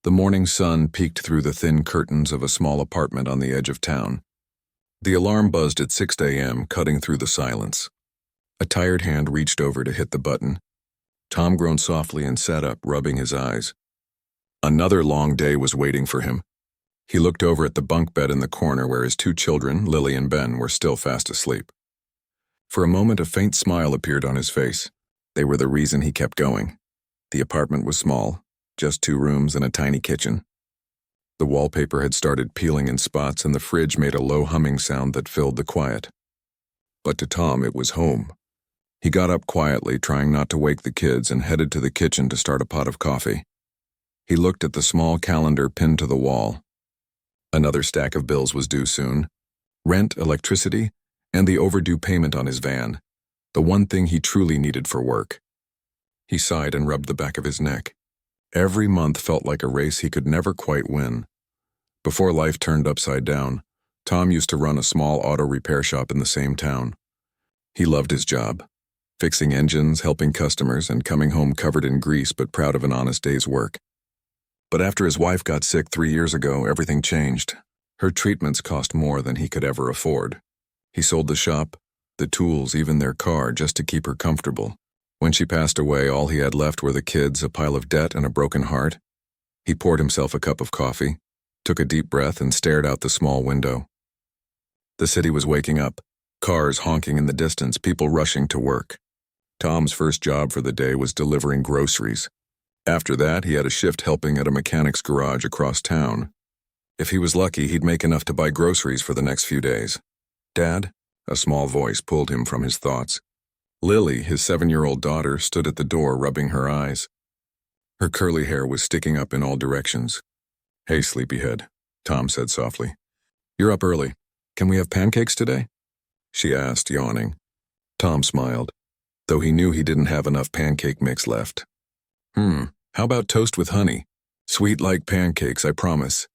The morning sun peeked through the thin curtains of a small apartment on the edge of town. The alarm buzzed at 6 a.m., cutting through the silence. A tired hand reached over to hit the button. Tom groaned softly and sat up, rubbing his eyes. Another long day was waiting for him. He looked over at the bunk bed in the corner where his two children, Lily and Ben, were still fast asleep. For a moment, a faint smile appeared on his face. They were the reason he kept going. The apartment was small, just 2 rooms and a tiny kitchen. The wallpaper had started peeling in spots and the fridge made a low humming sound that filled the quiet. But to Tom, it was home. He got up quietly, trying not to wake the kids, and headed to the kitchen to start a pot of coffee. He looked at the small calendar pinned to the wall. Another stack of bills was due soon. Rent, electricity, and the overdue payment on his van. The one thing he truly needed for work. He sighed and rubbed the back of his neck. Every month felt like a race he could never quite win. Before life turned upside down, Tom used to run a small auto repair shop in the same town. He loved his job, fixing engines, helping customers, and coming home covered in grease but proud of an honest day's work. But after his wife got sick 3 years ago, everything changed. Her treatments cost more than he could ever afford. He sold the shop, the tools, even their car, just to keep her comfortable. When she passed away, all he had left were the kids, a pile of debt, and a broken heart. He poured himself a cup of coffee, took a deep breath, and stared out the small window. The city was waking up, cars honking in the distance, people rushing to work. Tom's first job for the day was delivering groceries. After that, he had a shift helping at a mechanic's garage across town. If he was lucky, he'd make enough to buy groceries for the next few days. "Dad?" A small voice pulled him from his thoughts. Lily, his 7-year-old daughter, stood at the door rubbing her eyes. Her curly hair was sticking up in all directions. "Hey, sleepyhead," Tom said softly. "You're up early. Can we have pancakes today?" she asked, yawning. Tom smiled, though he knew he didn't have enough pancake mix left. How about toast with honey? Sweet like pancakes, I promise."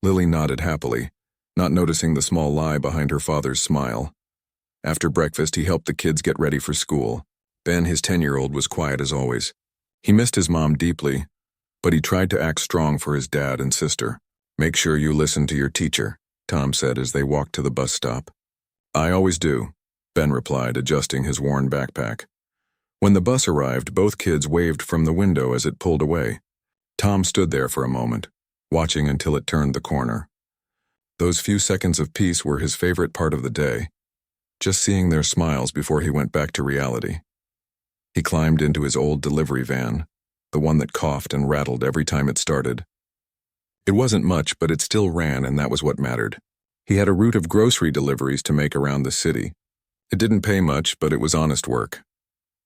Lily nodded happily, not noticing the small lie behind her father's smile. After breakfast, he helped the kids get ready for school. Ben, his 10-year-old, was quiet as always. He missed his mom deeply, but he tried to act strong for his dad and sister. "Make sure you listen to your teacher," Tom said as they walked to the bus stop. "I always do," Ben replied, adjusting his worn backpack. When the bus arrived, both kids waved from the window as it pulled away. Tom stood there for a moment, watching until it turned the corner. Those few seconds of peace were his favorite part of the day, just seeing their smiles before he went back to reality. He climbed into his old delivery van, the one that coughed and rattled every time it started. It wasn't much, but it still ran, and that was what mattered. He had a route of grocery deliveries to make around the city. It didn't pay much, but it was honest work.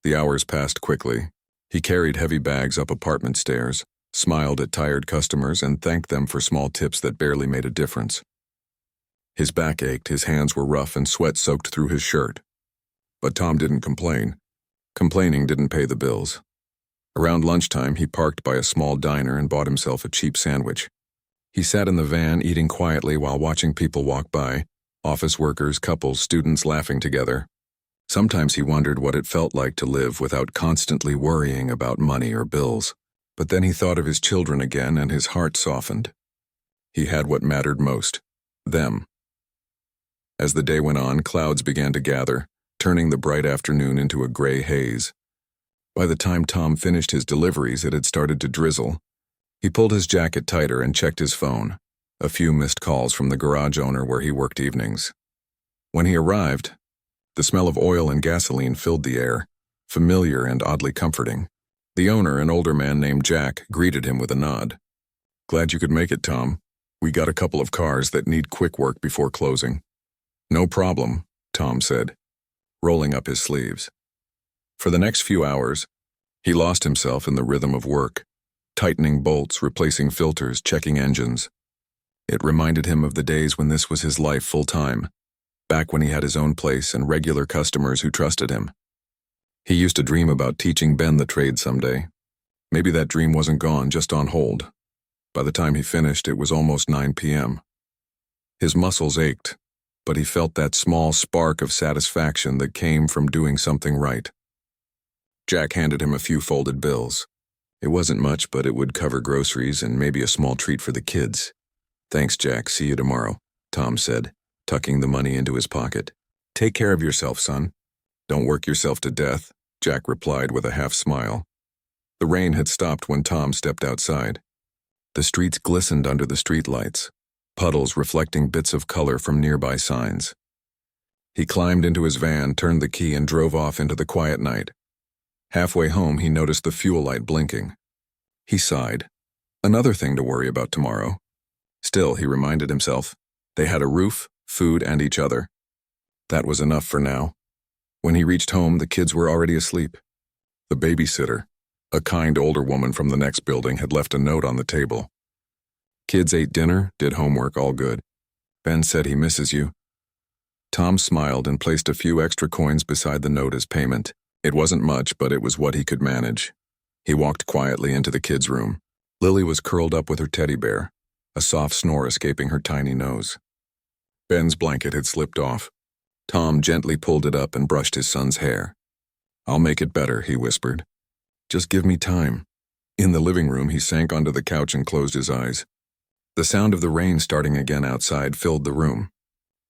The hours passed quickly. He carried heavy bags up apartment stairs, smiled at tired customers, and thanked them for small tips that barely made a difference. His back ached, his hands were rough, and sweat soaked through his shirt. But Tom didn't complain. Complaining didn't pay the bills. Around lunchtime, he parked by a small diner and bought himself a cheap sandwich. He sat in the van, eating quietly while watching people walk by, office workers, couples, students laughing together. Sometimes he wondered what it felt like to live without constantly worrying about money or bills. But then he thought of his children again, and his heart softened. He had what mattered most: them. As the day went on, clouds began to gather, turning the bright afternoon into a gray haze. By the time Tom finished his deliveries, it had started to drizzle. He pulled his jacket tighter and checked his phone. A few missed calls from the garage owner where he worked evenings. When he arrived, the smell of oil and gasoline filled the air, familiar and oddly comforting. The owner, an older man named Jack, greeted him with a nod. "Glad you could make it, Tom. We got a couple of cars that need quick work before closing." "No problem," Tom said, rolling up his sleeves. For the next few hours, he lost himself in the rhythm of work, tightening bolts, replacing filters, checking engines. It reminded him of the days when this was his life full-time, back when he had his own place and regular customers who trusted him. He used to dream about teaching Ben the trade someday. Maybe that dream wasn't gone, just on hold. By the time he finished, it was almost 9 p.m. His muscles ached, but he felt that small spark of satisfaction that came from doing something right. Jack handed him a few folded bills. It wasn't much, but it would cover groceries and maybe a small treat for the kids. "Thanks, Jack. See you tomorrow," Tom said, tucking the money into his pocket. "Take care of yourself, son." "Don't work yourself to death," Jack replied with a half smile. The rain had stopped when Tom stepped outside. The streets glistened under the streetlights, puddles reflecting bits of color from nearby signs. He climbed into his van, turned the key, and drove off into the quiet night. Halfway home, he noticed the fuel light blinking. He sighed. Another thing to worry about tomorrow. Still, he reminded himself, they had a roof, food, and each other. That was enough for now. When he reached home, the kids were already asleep. The babysitter, a kind older woman from the next building, had left a note on the table. "Kids ate dinner, did homework, all good. Ben said he misses you." Tom smiled and placed a few extra coins beside the note as payment. It wasn't much, but it was what he could manage. He walked quietly into the kids' room. Lily was curled up with her teddy bear, a soft snore escaping her tiny nose. Ben's blanket had slipped off. Tom gently pulled it up and brushed his son's hair. "I'll make it better," he whispered. "Just give me time." In the living room, he sank onto the couch and closed his eyes. The sound of the rain starting again outside filled the room.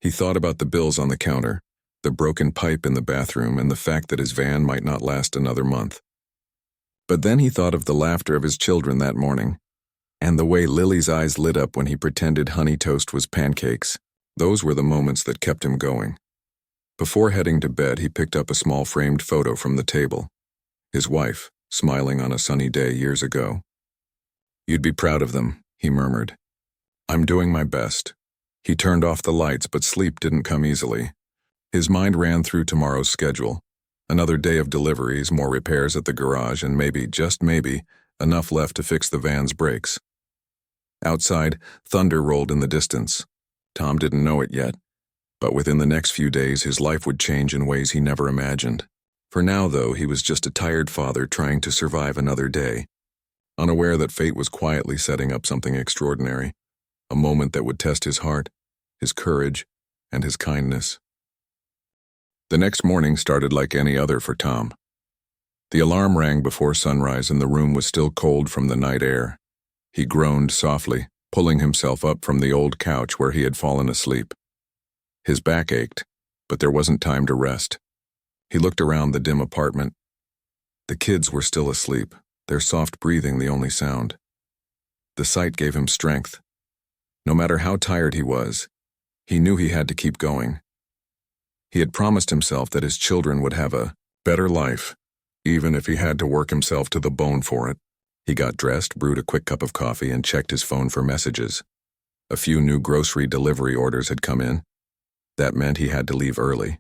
He thought about the bills on the counter, the broken pipe in the bathroom, and the fact that his van might not last another month. But then he thought of the laughter of his children that morning, and the way Lily's eyes lit up when he pretended honey toast was pancakes. Those were the moments that kept him going. Before heading to bed, he picked up a small framed photo from the table. His wife, smiling on a sunny day years ago. "You'd be proud of them," he murmured. "I'm doing my best." He turned off the lights, but sleep didn't come easily. His mind ran through tomorrow's schedule. Another day of deliveries, more repairs at the garage, and maybe, just maybe, enough left to fix the van's brakes. Outside, thunder rolled in the distance. Tom didn't know it yet, but within the next few days his life would change in ways he never imagined. For now, though, he was just a tired father trying to survive another day, unaware that fate was quietly setting up something extraordinary, a moment that would test his heart, his courage, and his kindness. The next morning started like any other for Tom. The alarm rang before sunrise and the room was still cold from the night air. He groaned softly, pulling himself up from the old couch where he had fallen asleep. His back ached, but there wasn't time to rest. He looked around the dim apartment. The kids were still asleep, their soft breathing the only sound. The sight gave him strength. No matter how tired he was, he knew he had to keep going. He had promised himself that his children would have a better life, even if he had to work himself to the bone for it. He got dressed, brewed a quick cup of coffee, and checked his phone for messages. A few new grocery delivery orders had come in. That meant he had to leave early.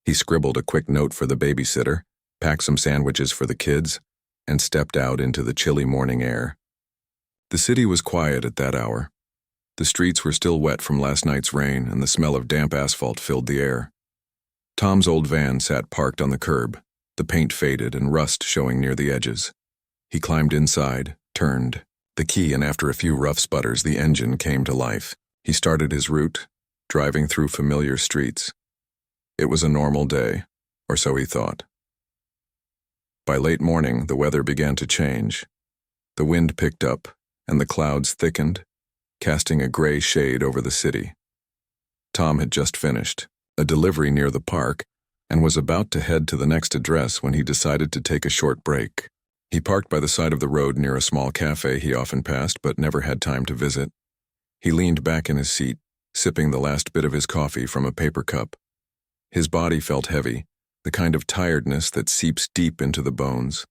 He scribbled a quick note for the babysitter, packed some sandwiches for the kids, and stepped out into the chilly morning air. The city was quiet at that hour. The streets were still wet from last night's rain, and the smell of damp asphalt filled the air. Tom's old van sat parked on the curb, the paint faded and rust showing near the edges. He climbed inside, turned the key, and after a few rough sputters, the engine came to life. He started his route, driving through familiar streets. It was a normal day, or so he thought. By late morning, the weather began to change. The wind picked up, and the clouds thickened, casting a gray shade over the city. Tom had just finished a delivery near the park and was about to head to the next address when he decided to take a short break. He parked by the side of the road near a small cafe he often passed but never had time to visit. He leaned back in his seat, sipping the last bit of his coffee from a paper cup. His body felt heavy, the kind of tiredness that seeps deep into the bones.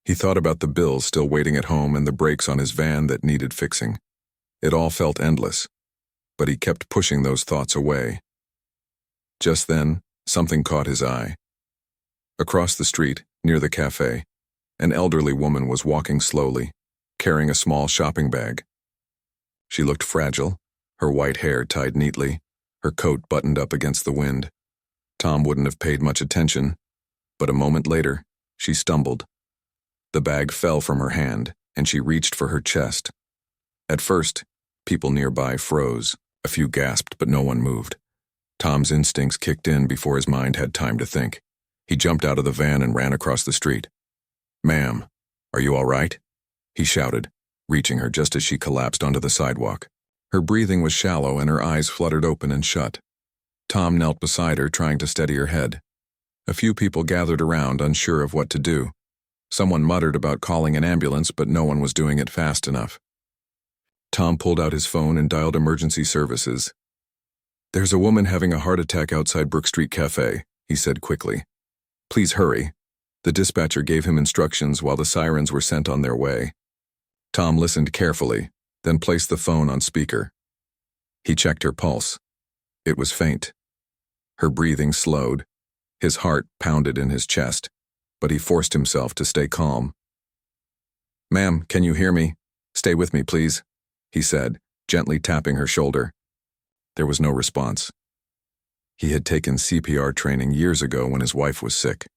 He thought about the bills still waiting at home and the brakes on his van that needed fixing. It all felt endless, but he kept pushing those thoughts away. Just then, something caught his eye. Across the street, near the cafe, an elderly woman was walking slowly, carrying a small shopping bag. She looked fragile, her white hair tied neatly, her coat buttoned up against the wind. Tom wouldn't have paid much attention, but a moment later, she stumbled. The bag fell from her hand, and she reached for her chest. At first, people nearby froze. A few gasped, but no one moved. Tom's instincts kicked in before his mind had time to think. He jumped out of the van and ran across the street. "Ma'am," "Are you all right?" he shouted, reaching her just as she collapsed onto the sidewalk. Her breathing was shallow and her eyes fluttered open and shut. Tom knelt beside her, trying to steady her head. A few people gathered around, unsure of what to do. Someone muttered about calling an ambulance, but no one was doing it fast enough. Tom pulled out his phone and dialed emergency services. "There's a woman having a heart attack outside Brook Street Cafe," he said quickly. "Please hurry." The dispatcher gave him instructions while the sirens were sent on their way. Tom listened carefully, then placed the phone on speaker. He checked her pulse. It was faint. Her breathing slowed. His heart pounded in his chest, but he forced himself to stay calm. "Ma'am, can you hear me? Stay with me, please," he said, gently tapping her shoulder. There was no response. He had taken CPR training years ago when his wife was sick.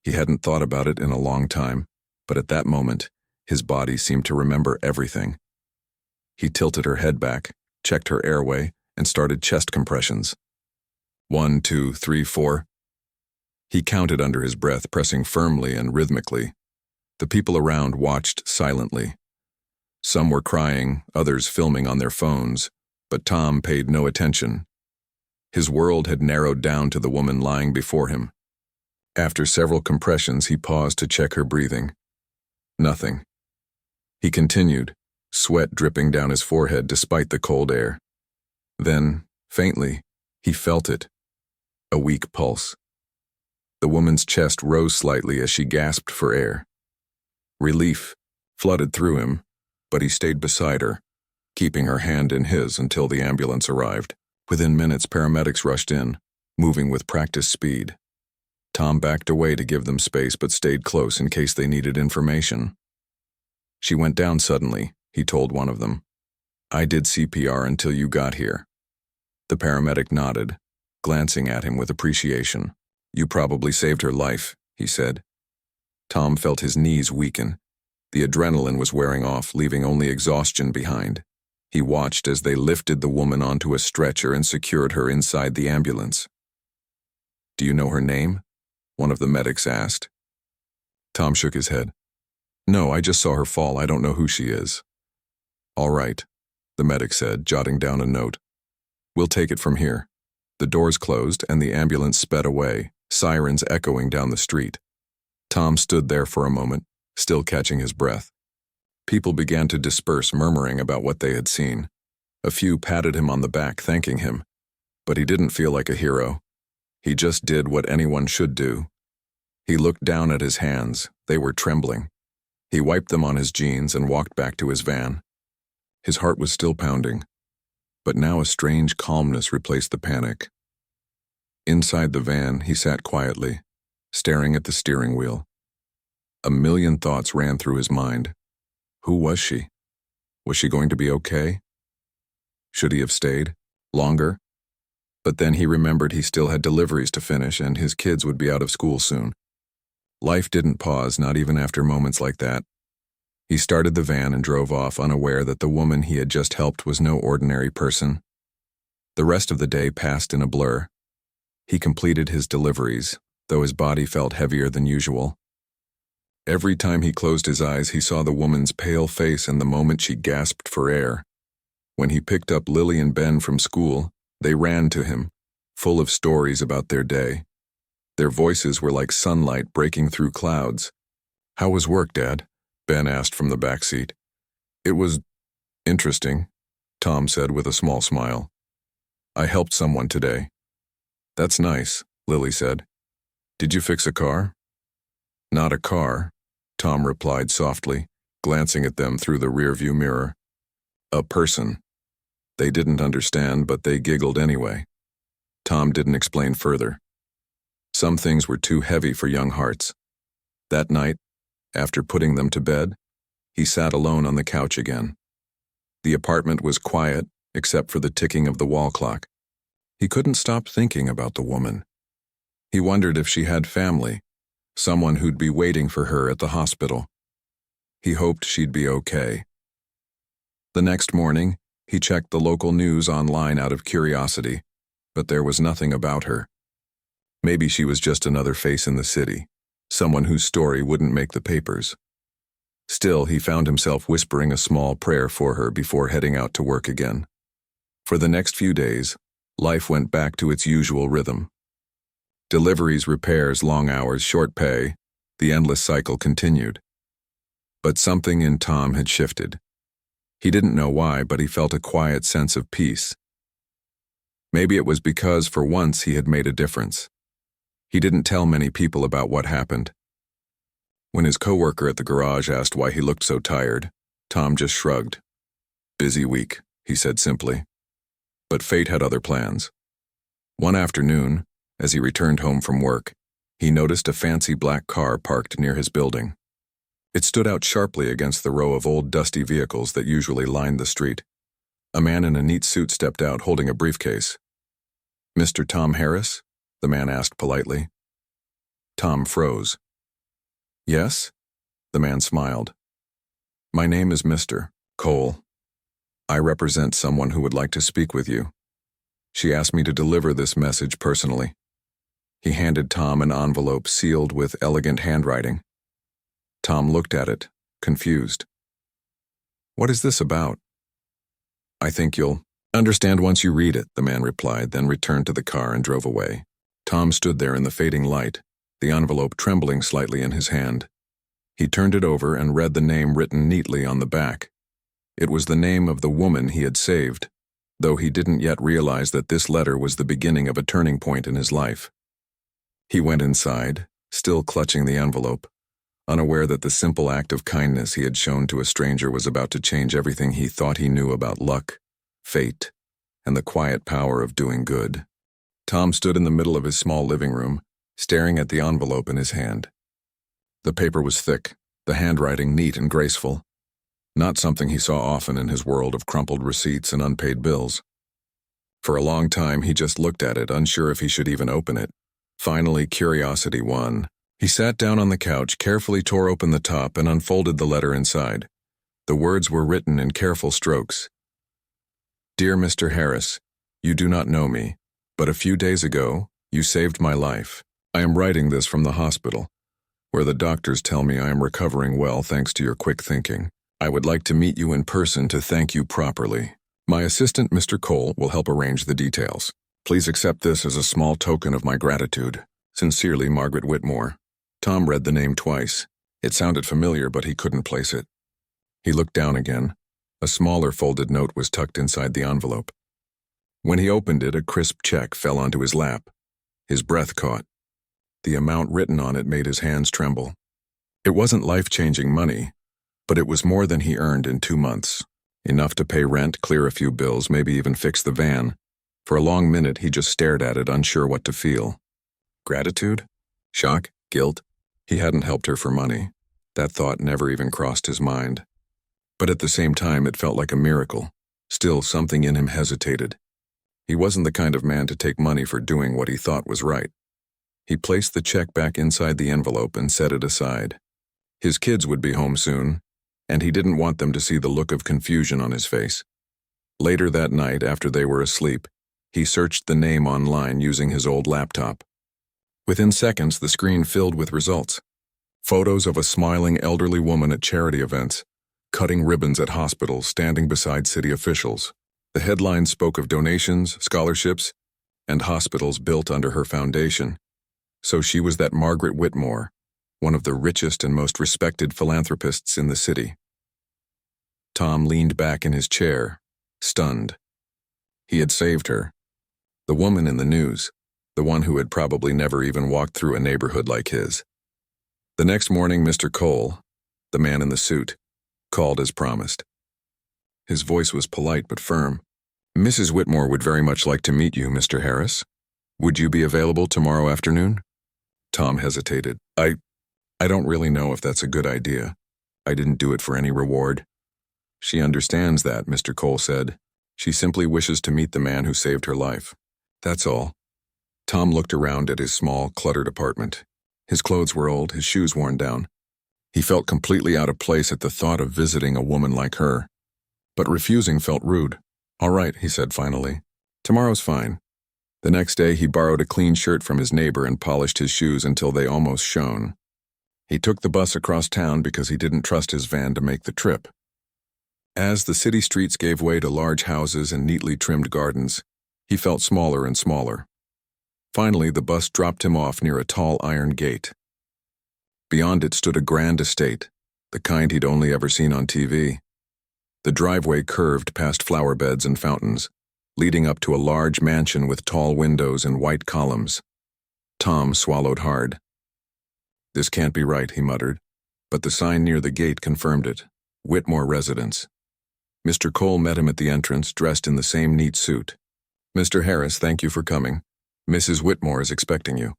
He hadn't thought about it in a long time, but at that moment, his body seemed to remember everything. He tilted her head back, checked her airway, and started chest compressions. 1, 2, 3, 4. He counted under his breath, pressing firmly and rhythmically. The people around watched silently. Some were crying, others filming on their phones, but Tom paid no attention. His world had narrowed down to the woman lying before him. After several compressions, he paused to check her breathing. Nothing. He continued, sweat dripping down his forehead despite the cold air. Then, faintly, he felt it. A weak pulse. The woman's chest rose slightly as she gasped for air. Relief flooded through him, but he stayed beside her, keeping her hand in his until the ambulance arrived. Within minutes, paramedics rushed in, moving with practiced speed. Tom backed away to give them space but stayed close in case they needed information. "She went down suddenly," he told one of them. "I did CPR until you got here." The paramedic nodded, glancing at him with appreciation. "You probably saved her life," he said. Tom felt his knees weaken. The adrenaline was wearing off, leaving only exhaustion behind. He watched as they lifted the woman onto a stretcher and secured her inside the ambulance. "Do you know her name?" one of the medics asked. Tom shook his head. "No, I just saw her fall. I don't know who she is." "All right," the medic said, jotting down a note. "We'll take it from here." The doors closed and the ambulance sped away, sirens echoing down the street. Tom stood there for a moment, still catching his breath. People began to disperse, murmuring about what they had seen. A few patted him on the back, thanking him. But he didn't feel like a hero. He just did what anyone should do. He looked down at his hands. They were trembling. He wiped them on his jeans and walked back to his van. His heart was still pounding, but now a strange calmness replaced the panic. Inside the van, he sat quietly, staring at the steering wheel. A million thoughts ran through his mind. Who was she? Was she going to be okay? Should he have stayed longer? But then he remembered he still had deliveries to finish and his kids would be out of school soon. Life didn't pause, not even after moments like that. He started the van and drove off, unaware that the woman he had just helped was no ordinary person. The rest of the day passed in a blur. He completed his deliveries, though his body felt heavier than usual. Every time he closed his eyes, he saw the woman's pale face and the moment she gasped for air. When he picked up Lily and Ben from school, they ran to him, full of stories about their day. Their voices were like sunlight breaking through clouds. "How was work, Dad?" Ben asked from the back seat. "It was interesting," Tom said with a small smile. "I helped someone today." "That's nice," Lily said. "Did you fix a car?" "Not a car," Tom replied softly, glancing at them through the rearview mirror. "A person." They didn't understand, but they giggled anyway. Tom didn't explain further. Some things were too heavy for young hearts. That night, after putting them to bed, he sat alone on the couch again. The apartment was quiet, except for the ticking of the wall clock. He couldn't stop thinking about the woman. He wondered if she had family, someone who'd be waiting for her at the hospital. He hoped she'd be okay. The next morning, he checked the local news online out of curiosity, but there was nothing about her. Maybe she was just another face in the city, someone whose story wouldn't make the papers. Still, he found himself whispering a small prayer for her before heading out to work again. For the next few days, life went back to its usual rhythm. Deliveries, repairs, long hours, short pay, the endless cycle continued. But something in Tom had shifted. He didn't know why, but he felt a quiet sense of peace. Maybe it was because, for once, he had made a difference. He didn't tell many people about what happened. When his coworker at the garage asked why he looked so tired, Tom just shrugged. "Busy week," he said simply. But fate had other plans. One afternoon, as he returned home from work, he noticed a fancy black car parked near his building. It stood out sharply against the row of old dusty vehicles that usually lined the street. A man in a neat suit stepped out holding a briefcase. "Mr. Tom Harris?" the man asked politely. Tom froze. "Yes?" the man smiled. "My name is Mr. Cole. I represent someone who would like to speak with you. She asked me to deliver this message personally." He handed Tom an envelope sealed with elegant handwriting. Tom looked at it, confused. "What is this about?" "I think you'll understand once you read it," the man replied, then returned to the car and drove away. Tom stood there in the fading light, the envelope trembling slightly in his hand. He turned it over and read the name written neatly on the back. It was the name of the woman he had saved, though he didn't yet realize that this letter was the beginning of a turning point in his life. He went inside, still clutching the envelope, unaware that the simple act of kindness he had shown to a stranger was about to change everything he thought he knew about luck, fate, and the quiet power of doing good. Tom stood in the middle of his small living room, staring at the envelope in his hand. The paper was thick, the handwriting neat and graceful. Not something he saw often in his world of crumpled receipts and unpaid bills. For a long time, he just looked at it, unsure if he should even open it. Finally, curiosity won. He sat down on the couch, carefully tore open the top, and unfolded the letter inside. The words were written in careful strokes. "Dear Mr. Harris, you do not know me, but a few days ago, you saved my life. I am writing this from the hospital, where the doctors tell me I am recovering well thanks to your quick thinking. I would like to meet you in person to thank you properly. My assistant, Mr. Cole, will help arrange the details. Please accept this as a small token of my gratitude. Sincerely, Margaret Whitmore." Tom read the name twice. It sounded familiar, but he couldn't place it. He looked down again. A smaller folded note was tucked inside the envelope. When he opened it, a crisp check fell onto his lap. His breath caught. The amount written on it made his hands tremble. It wasn't life-changing money, but it was more than he earned in 2 months. Enough to pay rent, clear a few bills, maybe even fix the van. For a long minute, he just stared at it, unsure what to feel. Gratitude? Shock? Guilt? He hadn't helped her for money. That thought never even crossed his mind. But at the same time, it felt like a miracle. Still, something in him hesitated. He wasn't the kind of man to take money for doing what he thought was right. He placed the check back inside the envelope and set it aside. His kids would be home soon, and he didn't want them to see the look of confusion on his face. Later that night, after they were asleep, he searched the name online using his old laptop. Within seconds, the screen filled with results. Photos of a smiling elderly woman at charity events, cutting ribbons at hospitals, standing beside city officials. The headlines spoke of donations, scholarships, and hospitals built under her foundation. So she was that Margaret Whitmore, one of the richest and most respected philanthropists in the city. Tom leaned back in his chair, stunned. He had saved her. The woman in the news, the one who had probably never even walked through a neighborhood like his. The next morning, Mr. Cole, the man in the suit, called as promised. His voice was polite but firm. "Mrs. Whitmore would very much like to meet you, Mr. Harris. Would you be available tomorrow afternoon?" Tom hesitated. I don't really know if that's a good idea. I didn't do it for any reward." "She understands that," Mr. Cole said. "She simply wishes to meet the man who saved her life. That's all." Tom looked around at his small, cluttered apartment. His clothes were old, his shoes worn down. He felt completely out of place at the thought of visiting a woman like her. But refusing felt rude. "All right," he said finally. "Tomorrow's fine." The next day, he borrowed a clean shirt from his neighbor and polished his shoes until they almost shone. He took the bus across town because he didn't trust his van to make the trip. As the city streets gave way to large houses and neatly trimmed gardens, he felt smaller and smaller. Finally, the bus dropped him off near a tall iron gate. Beyond it stood a grand estate, the kind he'd only ever seen on TV. The driveway curved past flower beds and fountains, leading up to a large mansion with tall windows and white columns. Tom swallowed hard. "This can't be right," he muttered, but the sign near the gate confirmed it. Whitmore Residence. Mr. Cole met him at the entrance, dressed in the same neat suit. "Mr. Harris, thank you for coming. Mrs. Whitmore is expecting you."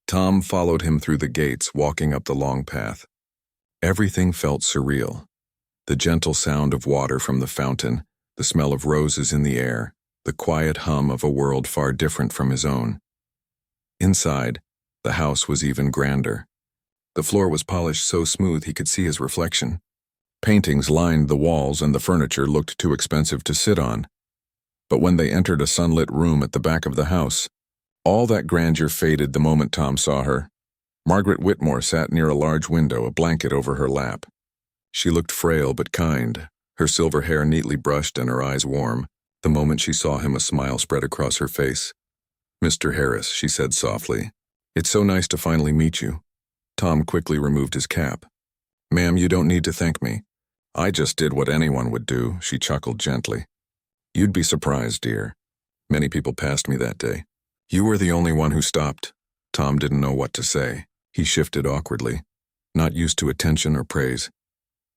Tom followed him through the gates, walking up the long path. Everything felt surreal. The gentle sound of water from the fountain, the smell of roses in the air, the quiet hum of a world far different from his own. Inside, the house was even grander. The floor was polished so smooth he could see his reflection. Paintings lined the walls and the furniture looked too expensive to sit on. But when they entered a sunlit room at the back of the house, all that grandeur faded the moment Tom saw her. Margaret Whitmore sat near a large window, a blanket over her lap. She looked frail but kind, her silver hair neatly brushed and her eyes warm. The moment she saw him, a smile spread across her face. "Mr. Harris," she said softly, "it's so nice to finally meet you." Tom quickly removed his cap. "Ma'am, you don't need to thank me. I just did what anyone would do," she chuckled gently. "You'd be surprised, dear. Many people passed me that day. You were the only one who stopped." Tom didn't know what to say. He shifted awkwardly, not used to attention or praise.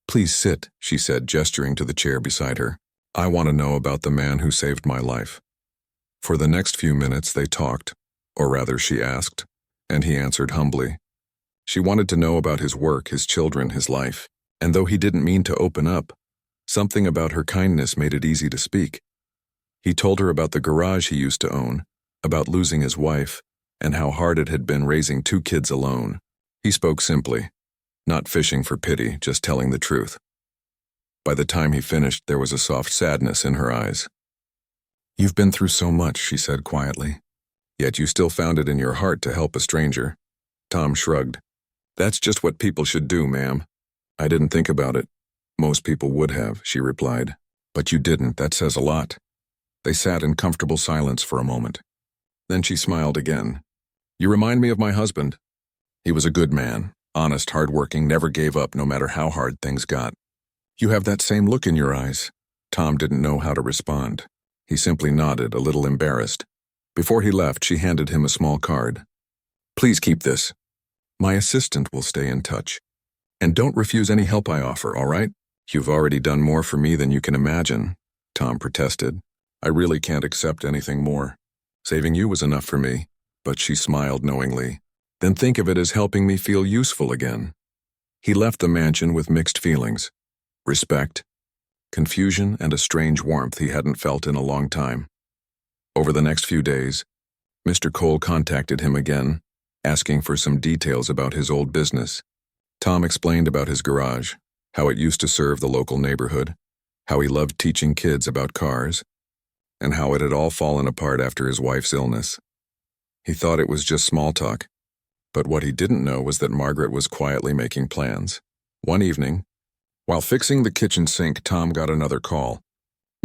"Please sit," she said, gesturing to the chair beside her. "I want to know about the man who saved my life." For the next few minutes they talked, or rather she asked, and he answered humbly. She wanted to know about his work, his children, his life, and though he didn't mean to open up, something about her kindness made it easy to speak. He told her about the garage he used to own, about losing his wife, and how hard it had been raising 2 kids alone. He spoke simply, not fishing for pity, just telling the truth. By the time he finished, there was a soft sadness in her eyes. "You've been through so much," she said quietly, "yet you still found it in your heart to help a stranger." Tom shrugged. "That's just what people should do, ma'am." "I didn't think about it. Most people would have," she replied. "But you didn't. That says a lot." They sat in comfortable silence for a moment. Then she smiled again. "You remind me of my husband. He was a good man, honest, hardworking, never gave up no matter how hard things got." "You have that same look in your eyes." Tom didn't know how to respond. He simply nodded, a little embarrassed. Before he left, she handed him a small card. "Please keep this. My assistant will stay in touch. And don't refuse any help I offer, all right?" "You've already done more for me than you can imagine," Tom protested. "I really can't accept anything more. Saving you was enough for me." But she smiled knowingly. "Then think of it as helping me feel useful again." He left the mansion with mixed feelings. Respect, confusion, and a strange warmth he hadn't felt in a long time. Over the next few days, Mr. Cole contacted him again, asking for some details about his old business. Tom explained about his garage, how it used to serve the local neighborhood, how he loved teaching kids about cars, and how it had all fallen apart after his wife's illness. He thought it was just small talk, but what he didn't know was that Margaret was quietly making plans. One evening, while fixing the kitchen sink, Tom got another call.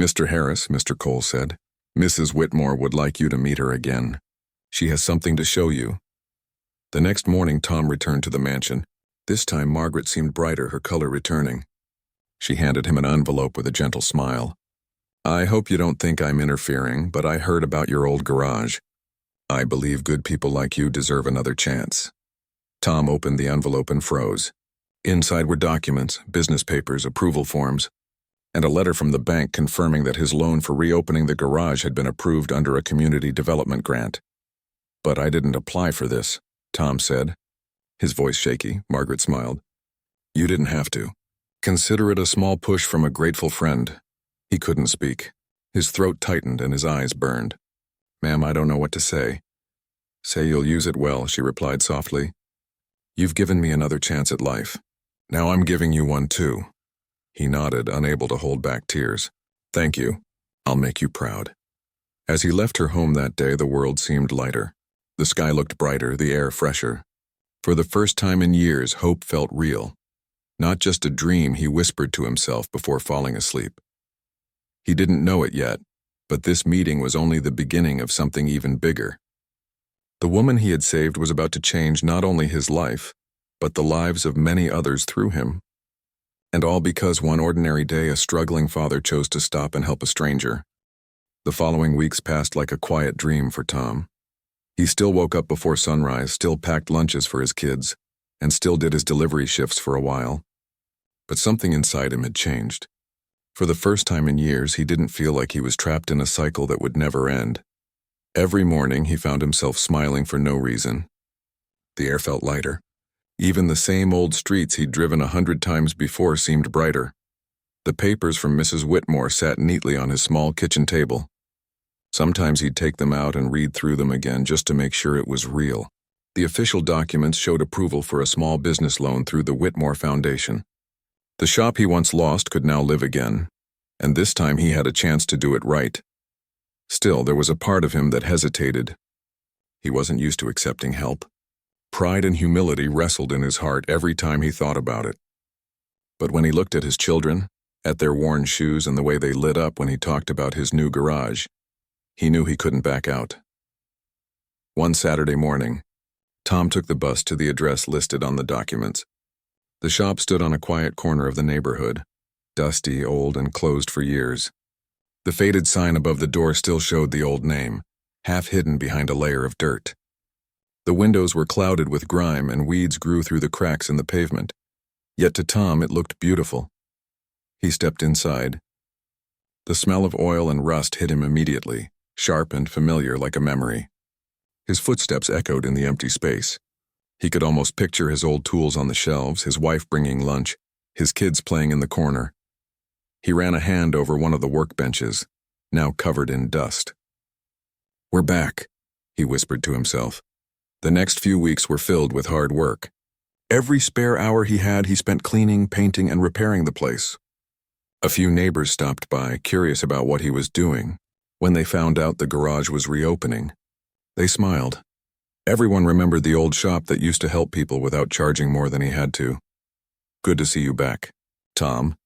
"Mr. Harris," Mr. Cole said, "Mrs. Whitmore would like you to meet her again. She has something to show you." The next morning, Tom returned to the mansion. This time, Margaret seemed brighter, her color returning. She handed him an envelope with a gentle smile. "I hope you don't think I'm interfering, but I heard about your old garage. I believe good people like you deserve another chance." Tom opened the envelope and froze. Inside were documents, business papers, approval forms, and a letter from the bank confirming that his loan for reopening the garage had been approved under a community development grant. "But I didn't apply for this," Tom said. His voice shaky. Margaret smiled. "You didn't have to. Consider it a small push from a grateful friend." He couldn't speak. His throat tightened and his eyes burned. "Ma'am, I don't know what to say." "Say you'll use it well," she replied softly. "You've given me another chance at life. Now I'm giving you one too." He nodded, unable to hold back tears. "Thank you. I'll make you proud." As he left her home that day, the world seemed lighter. The sky looked brighter, the air fresher. For the first time in years, hope felt real. Not just a dream, he whispered to himself before falling asleep. He didn't know it yet, but this meeting was only the beginning of something even bigger. The woman he had saved was about to change not only his life, but the lives of many others through him. And all because one ordinary day a struggling father chose to stop and help a stranger. The following weeks passed like a quiet dream for Tom. He still woke up before sunrise, still packed lunches for his kids, and still did his delivery shifts for a while. But something inside him had changed. For the first time in years, he didn't feel like he was trapped in a cycle that would never end. Every morning, he found himself smiling for no reason. The air felt lighter. Even the same old streets he'd driven 100 times before seemed brighter. The papers from Mrs. Whitmore sat neatly on his small kitchen table. Sometimes he'd take them out and read through them again just to make sure it was real. The official documents showed approval for a small business loan through the Whitmore Foundation. The shop he once lost could now live again, and this time he had a chance to do it right. Still, there was a part of him that hesitated. He wasn't used to accepting help. Pride and humility wrestled in his heart every time he thought about it. But when he looked at his children, at their worn shoes and the way they lit up when he talked about his new garage, he knew he couldn't back out. One Saturday morning, Tom took the bus to the address listed on the documents. The shop stood on a quiet corner of the neighborhood, dusty, old, and closed for years. The faded sign above the door still showed the old name, half hidden behind a layer of dirt. The windows were clouded with grime and weeds grew through the cracks in the pavement, yet to Tom it looked beautiful. He stepped inside. The smell of oil and rust hit him immediately, sharp and familiar like a memory. His footsteps echoed in the empty space. He could almost picture his old tools on the shelves, his wife bringing lunch, his kids playing in the corner. He ran a hand over one of the workbenches, now covered in dust. "We're back," he whispered to himself. The next few weeks were filled with hard work. Every spare hour he had, he spent cleaning, painting, and repairing the place. A few neighbors stopped by, curious about what he was doing. When they found out the garage was reopening, they smiled. Everyone remembered the old shop that used to help people without charging more than he had to. "Good to see you back, Tom,"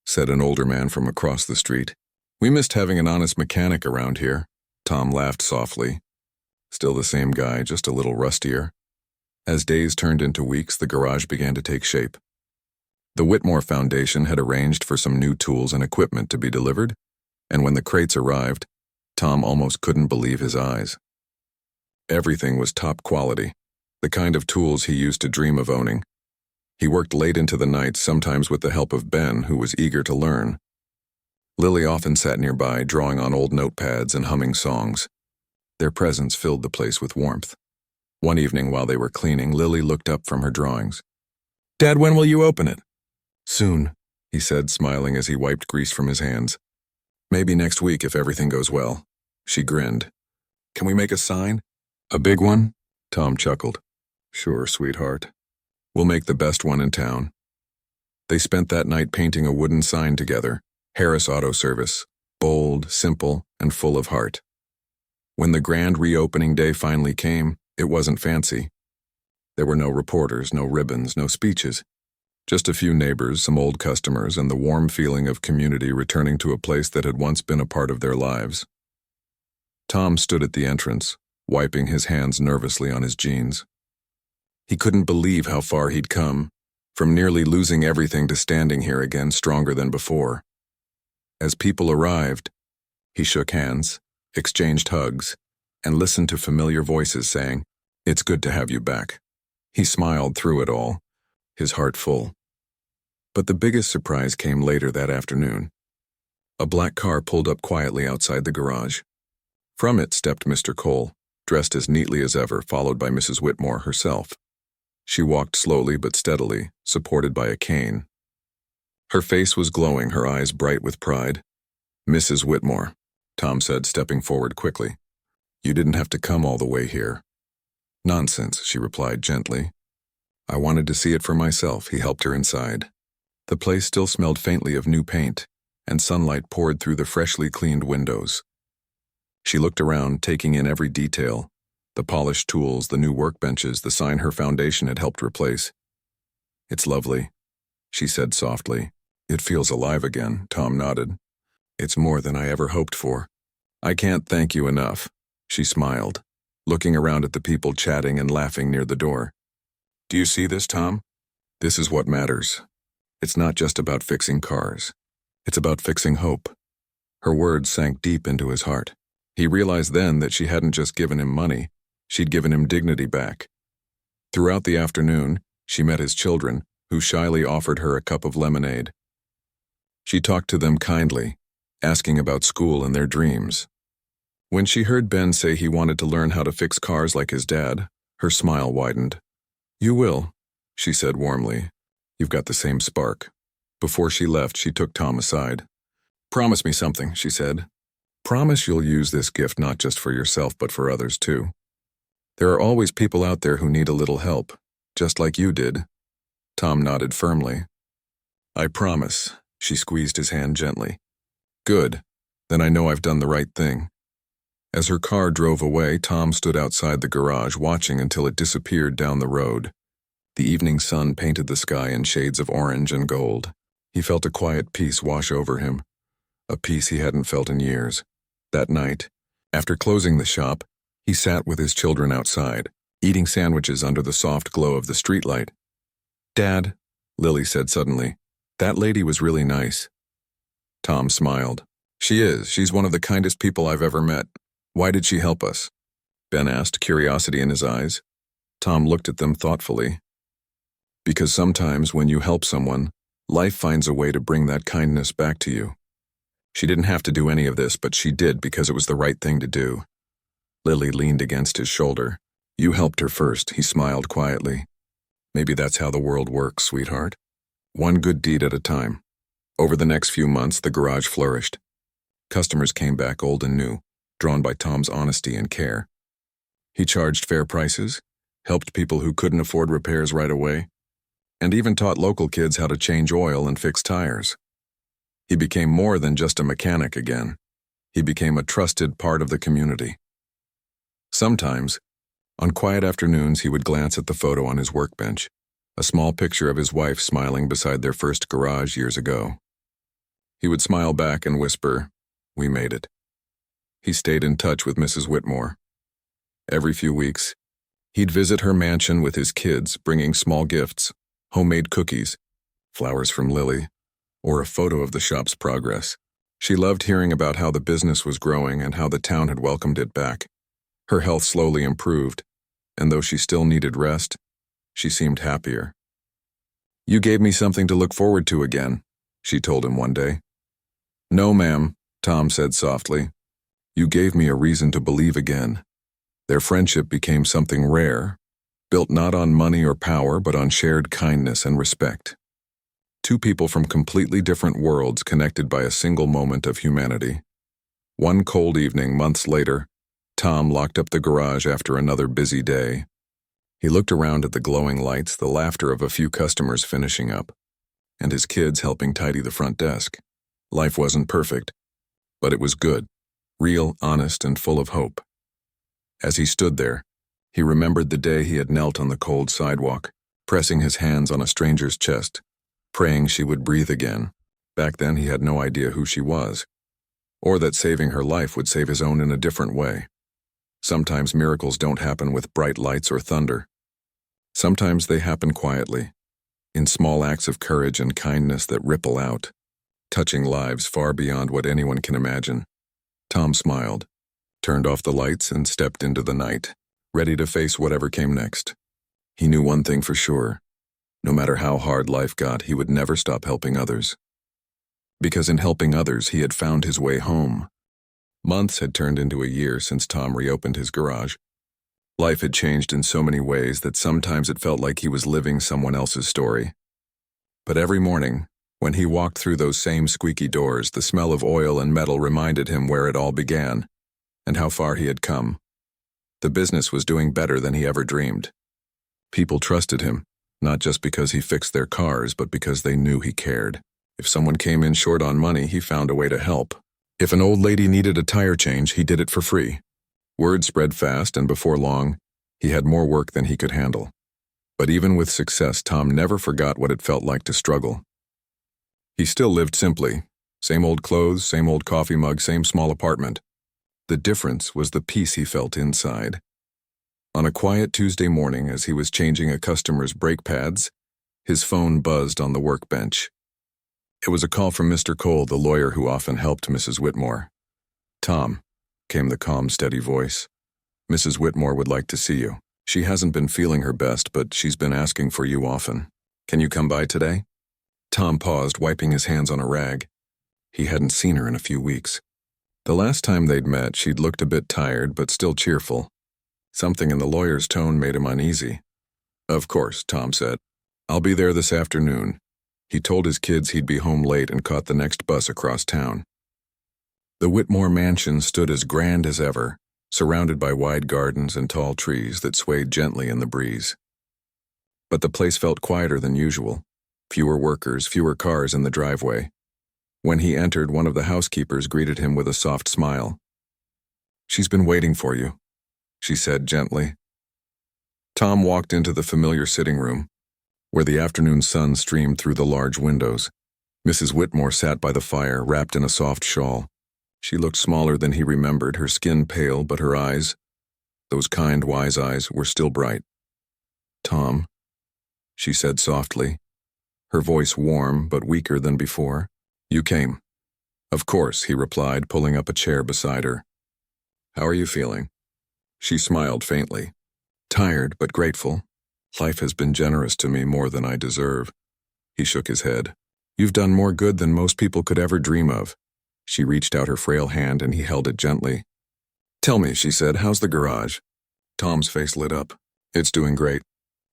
said an older man from across the street. "We missed having an honest mechanic around here." Tom laughed softly. Still the same guy, just a little rustier. As days turned into weeks, the garage began to take shape. The Whitmore Foundation had arranged for some new tools and equipment to be delivered, and when the crates arrived, Tom almost couldn't believe his eyes. Everything was top quality, the kind of tools he used to dream of owning. He worked late into the night, sometimes with the help of Ben, who was eager to learn. Lily often sat nearby, drawing on old notepads and humming songs. Their presence filled the place with warmth. One evening while they were cleaning, Lily looked up from her drawings. "Dad, when will you open it?" "Soon," he said, smiling as he wiped grease from his hands. "Maybe next week if everything goes well." She grinned. "Can we make a sign?" "A big one?" Tom chuckled. "Sure, sweetheart. We'll make the best one in town." They spent that night painting a wooden sign together, Harris Auto Service, bold, simple, and full of heart. When the grand reopening day finally came, it wasn't fancy. There were no reporters, no ribbons, no speeches. Just a few neighbors, some old customers, and the warm feeling of community returning to a place that had once been a part of their lives. Tom stood at the entrance, wiping his hands nervously on his jeans. He couldn't believe how far he'd come, from nearly losing everything to standing here again stronger than before. As people arrived, he shook hands, exchanged hugs, and listened to familiar voices saying, "It's good to have you back." He smiled through it all, his heart full. But the biggest surprise came later that afternoon. A black car pulled up quietly outside the garage. From it stepped Mr. Cole, dressed as neatly as ever, followed by Mrs. Whitmore herself. She walked slowly but steadily, supported by a cane. Her face was glowing, her eyes bright with pride. "Mrs. Whitmore," Tom said, stepping forward quickly. "You didn't have to come all the way here." "Nonsense," she replied gently. "I wanted to see it for myself." He helped her inside. The place still smelled faintly of new paint, and sunlight poured through the freshly cleaned windows. She looked around, taking in every detail. The polished tools, the new workbenches, the sign her foundation had helped replace. "It's lovely," she said softly. "It feels alive again," Tom nodded. "It's more than I ever hoped for." "I can't thank you enough," she smiled, looking around at the people chatting and laughing near the door. "Do you see this, Tom? This is what matters. It's not just about fixing cars. It's about fixing hope." Her words sank deep into his heart. He realized then that she hadn't just given him money, she'd given him dignity back. Throughout the afternoon, she met his children, who shyly offered her a cup of lemonade. She talked to them kindly, asking about school and their dreams. When she heard Ben say he wanted to learn how to fix cars like his dad, her smile widened. "You will," she said warmly. "You've got the same spark." Before she left, she took Tom aside. "Promise me something," she said. "Promise you'll use this gift not just for yourself but for others too. There are always people out there who need a little help, just like you did." Tom nodded firmly. "I promise," she squeezed his hand gently. "Good, then I know I've done the right thing." As her car drove away, Tom stood outside the garage watching until it disappeared down the road. The evening sun painted the sky in shades of orange and gold. He felt a quiet peace wash over him, a peace he hadn't felt in years. That night, after closing the shop, he sat with his children outside, eating sandwiches under the soft glow of the streetlight. "Dad," Lily said suddenly, "that lady was really nice." Tom smiled. "She is. She's one of the kindest people I've ever met. Why did she help us?" Ben asked, curiosity in his eyes. Tom looked at them thoughtfully. "Because sometimes when you help someone, life finds a way to bring that kindness back to you. She didn't have to do any of this, but she did because it was the right thing to do." Lily leaned against his shoulder. "You helped her first," he smiled quietly. "Maybe that's how the world works, sweetheart. One good deed at a time." Over the next few months, the garage flourished. Customers came back old and new, drawn by Tom's honesty and care. He charged fair prices, helped people who couldn't afford repairs right away, and even taught local kids how to change oil and fix tires. He became more than just a mechanic again. He became a trusted part of the community. Sometimes, on quiet afternoons, he would glance at the photo on his workbench, a small picture of his wife smiling beside their first garage years ago. He would smile back and whisper, "We made it." He stayed in touch with Mrs. Whitmore. Every few weeks, he'd visit her mansion with his kids, bringing small gifts, homemade cookies, flowers from Lily, or a photo of the shop's progress. She loved hearing about how the business was growing and how the town had welcomed it back. Her health slowly improved, and though she still needed rest, she seemed happier. "You gave me something to look forward to again," she told him one day. "No, ma'am," Tom said softly. "You gave me a reason to believe again." Their friendship became something rare, built not on money or power but on shared kindness and respect. Two people from completely different worlds connected by a single moment of humanity. One cold evening, months later, Tom locked up the garage after another busy day. He looked around at the glowing lights, the laughter of a few customers finishing up, and his kids helping tidy the front desk. Life wasn't perfect, but it was good, real, honest, and full of hope. As he stood there, he remembered the day he had knelt on the cold sidewalk, pressing his hands on a stranger's chest, praying she would breathe again. Back then he had no idea who she was, or that saving her life would save his own in a different way. Sometimes miracles don't happen with bright lights or thunder. Sometimes they happen quietly, in small acts of courage and kindness that ripple out, touching lives far beyond what anyone can imagine. Tom smiled, turned off the lights, and stepped into the night, ready to face whatever came next. He knew one thing for sure. No matter how hard life got, he would never stop helping others. Because in helping others, he had found his way home. Months had turned into a year since Tom reopened his garage. Life had changed in so many ways that sometimes it felt like he was living someone else's story. But every morning, when he walked through those same squeaky doors, the smell of oil and metal reminded him where it all began, and how far he had come. The business was doing better than he ever dreamed. People trusted him, not just because he fixed their cars, but because they knew he cared. If someone came in short on money, he found a way to help. If an old lady needed a tire change, he did it for free. Word spread fast, and before long, he had more work than he could handle. But even with success, Tom never forgot what it felt like to struggle. He still lived simply. Same old clothes, same old coffee mug, same small apartment. The difference was the peace he felt inside. On a quiet Tuesday morning, as he was changing a customer's brake pads, his phone buzzed on the workbench. It was a call from Mr. Cole, the lawyer who often helped Mrs. Whitmore. "Tom," came the calm, steady voice. "Mrs. Whitmore would like to see you. She hasn't been feeling her best, but she's been asking for you often. Can you come by today?" Tom paused, wiping his hands on a rag. He hadn't seen her in a few weeks. The last time they'd met, she'd looked a bit tired, but still cheerful. Something in the lawyer's tone made him uneasy. "Of course," Tom said. "I'll be there this afternoon." He told his kids he'd be home late and caught the next bus across town. The Whitmore mansion stood as grand as ever, surrounded by wide gardens and tall trees that swayed gently in the breeze. But the place felt quieter than usual. Fewer workers, fewer cars in the driveway. When he entered, one of the housekeepers greeted him with a soft smile. "She's been waiting for you," she said gently. Tom walked into the familiar sitting room, where the afternoon sun streamed through the large windows. Mrs. Whitmore sat by the fire, wrapped in a soft shawl. She looked smaller than he remembered, her skin pale, but her eyes, those kind, wise eyes, were still bright. "Tom," she said softly, her voice warm but weaker than before. "You came." "Of course," he replied, pulling up a chair beside her. "How are you feeling?" She smiled faintly. "Tired, but grateful. Life has been generous to me, more than I deserve." He shook his head. "You've done more good than most people could ever dream of." She reached out her frail hand and he held it gently. "Tell me," she said, "how's the garage?" Tom's face lit up. "It's doing great.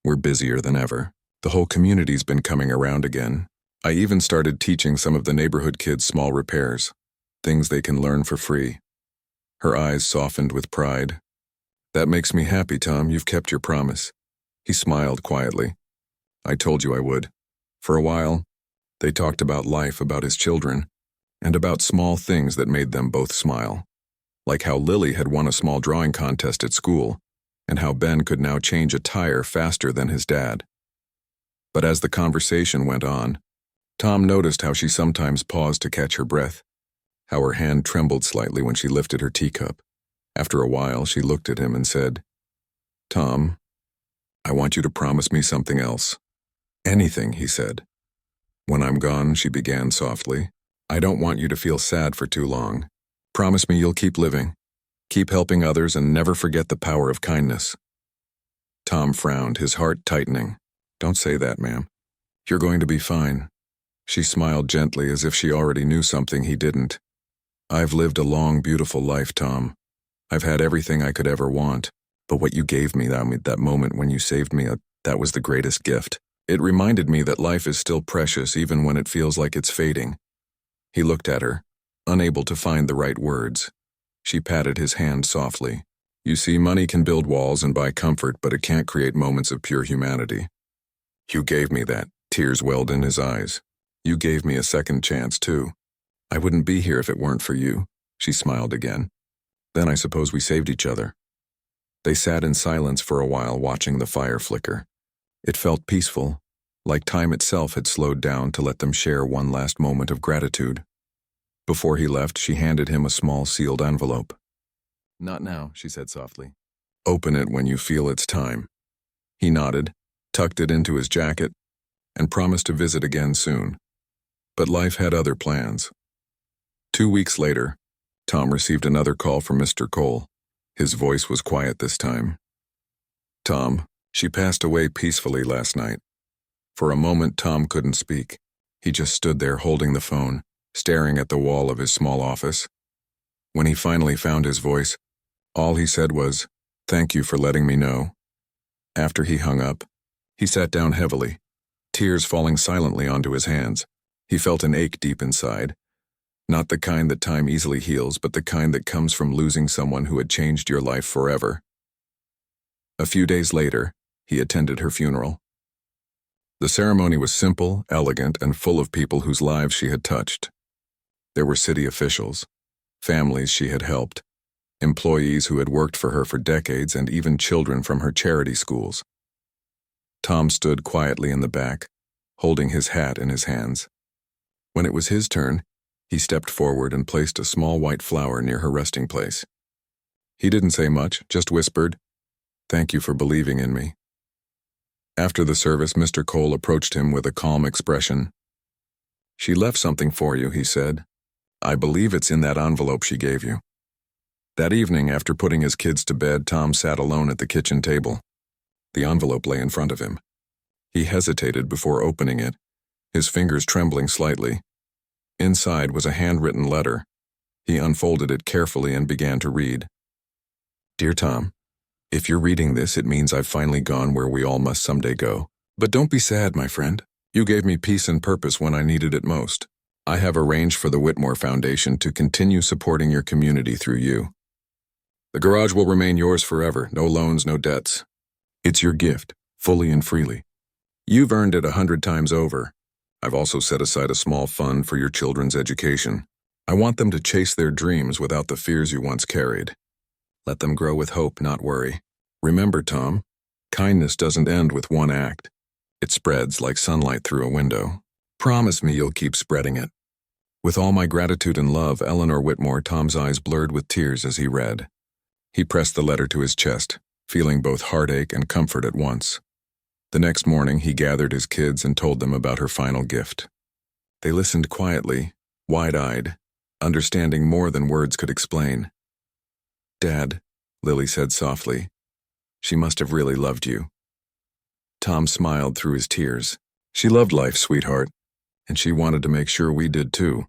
We're busier than ever. The whole community's been coming around again. I even started teaching some of the neighborhood kids small repairs, things they can learn for free." Her eyes softened with pride. "That makes me happy, Tom. You've kept your promise." He smiled quietly. "I told you I would." For a while, they talked about life, about his children, and about small things that made them both smile. Like how Lily had won a small drawing contest at school, and how Ben could now change a tire faster than his dad. But as the conversation went on, Tom noticed how she sometimes paused to catch her breath, how her hand trembled slightly when she lifted her teacup. After a while, she looked at him and said, "Tom, I want you to promise me something else." "Anything," he said. "When I'm gone," she began softly, "I don't want you to feel sad for too long. Promise me you'll keep living, keep helping others, and never forget the power of kindness." Tom frowned, his heart tightening. "Don't say that, ma'am. You're going to be fine." She smiled gently, as if she already knew something he didn't. "I've lived a long, beautiful life, Tom. I've had everything I could ever want. But what you gave me, that moment when you saved me, that was the greatest gift. It reminded me that life is still precious even when it feels like it's fading." He looked at her, unable to find the right words. She patted his hand softly. "You see, money can build walls and buy comfort, but it can't create moments of pure humanity. You gave me that." Tears welled in his eyes. "You gave me a second chance, too. I wouldn't be here if it weren't for you." She smiled again. "Then I suppose we saved each other." They sat in silence for a while, watching the fire flicker. It felt peaceful, like time itself had slowed down to let them share one last moment of gratitude. Before he left, she handed him a small sealed envelope. "Not now," she said softly. "Open it when you feel it's time." He nodded, tucked it into his jacket, and promised to visit again soon. But life had other plans. 2 weeks later, Tom received another call from Mr. Cole. His voice was quiet this time. "Tom, she passed away peacefully last night." For a moment, Tom couldn't speak. He just stood there holding the phone, staring at the wall of his small office. When he finally found his voice, all he said was, "Thank you for letting me know." After he hung up, he sat down heavily, tears falling silently onto his hands. He felt an ache deep inside. Not the kind that time easily heals, but the kind that comes from losing someone who had changed your life forever. A few days later, he attended her funeral. The ceremony was simple, elegant, and full of people whose lives she had touched. There were city officials, families she had helped, employees who had worked for her for decades, and even children from her charity schools. Tom stood quietly in the back, holding his hat in his hands. When it was his turn, he stepped forward and placed a small white flower near her resting place. He didn't say much, just whispered, "Thank you for believing in me." After the service, Mr. Cole approached him with a calm expression. "She left something for you," he said. "I believe it's in that envelope she gave you." That evening, after putting his kids to bed, Tom sat alone at the kitchen table. The envelope lay in front of him. He hesitated before opening it, his fingers trembling slightly. Inside was a handwritten letter. He unfolded it carefully and began to read. "Dear Tom, if you're reading this, it means I've finally gone where we all must someday go. But don't be sad, my friend. You gave me peace and purpose when I needed it most. I have arranged for the Whitmore Foundation to continue supporting your community through you. The garage will remain yours forever, no loans, no debts. It's your gift, fully and freely. You've earned it 100 times over. I've also set aside a small fund for your children's education. I want them to chase their dreams without the fears you once carried. Let them grow with hope, not worry. Remember, Tom, kindness doesn't end with one act. It spreads like sunlight through a window. Promise me you'll keep spreading it. With all my gratitude and love, Eleanor Whitmore." Tom's eyes blurred with tears as he read. He pressed the letter to his chest, feeling both heartache and comfort at once. The next morning, he gathered his kids and told them about her final gift. They listened quietly, wide-eyed, understanding more than words could explain. "Dad," Lily said softly, "she must have really loved you." Tom smiled through his tears. "She loved life, sweetheart, and she wanted to make sure we did too."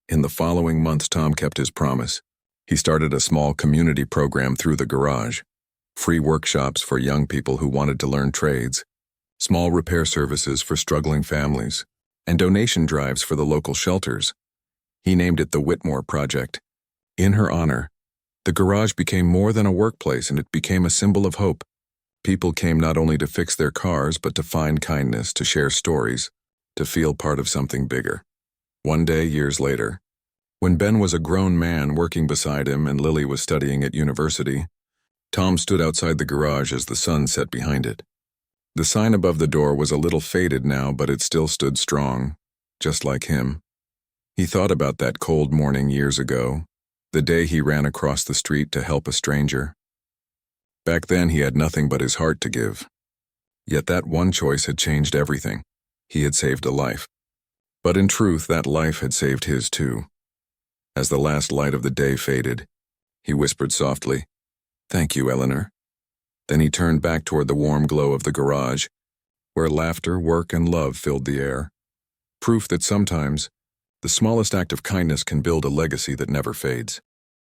In the following months, Tom kept his promise. He started a small community program through the garage, free workshops for young people who wanted to learn trades, small repair services for struggling families, and donation drives for the local shelters. He named it the Whitmore Project. In her honor, the garage became more than a workplace, and it became a symbol of hope. People came not only to fix their cars, but to find kindness, to share stories, to feel part of something bigger. One day, years later, when Ben was a grown man working beside him and Lily was studying at university, Tom stood outside the garage as the sun set behind it. The sign above the door was a little faded now, but it still stood strong, just like him. He thought about that cold morning years ago, the day he ran across the street to help a stranger. Back then, he had nothing but his heart to give. Yet that one choice had changed everything. He had saved a life. But in truth, that life had saved his too. As the last light of the day faded, he whispered softly, "Thank you, Eleanor." Then he turned back toward the warm glow of the garage, where laughter, work, and love filled the air. Proof that sometimes, the smallest act of kindness can build a legacy that never fades.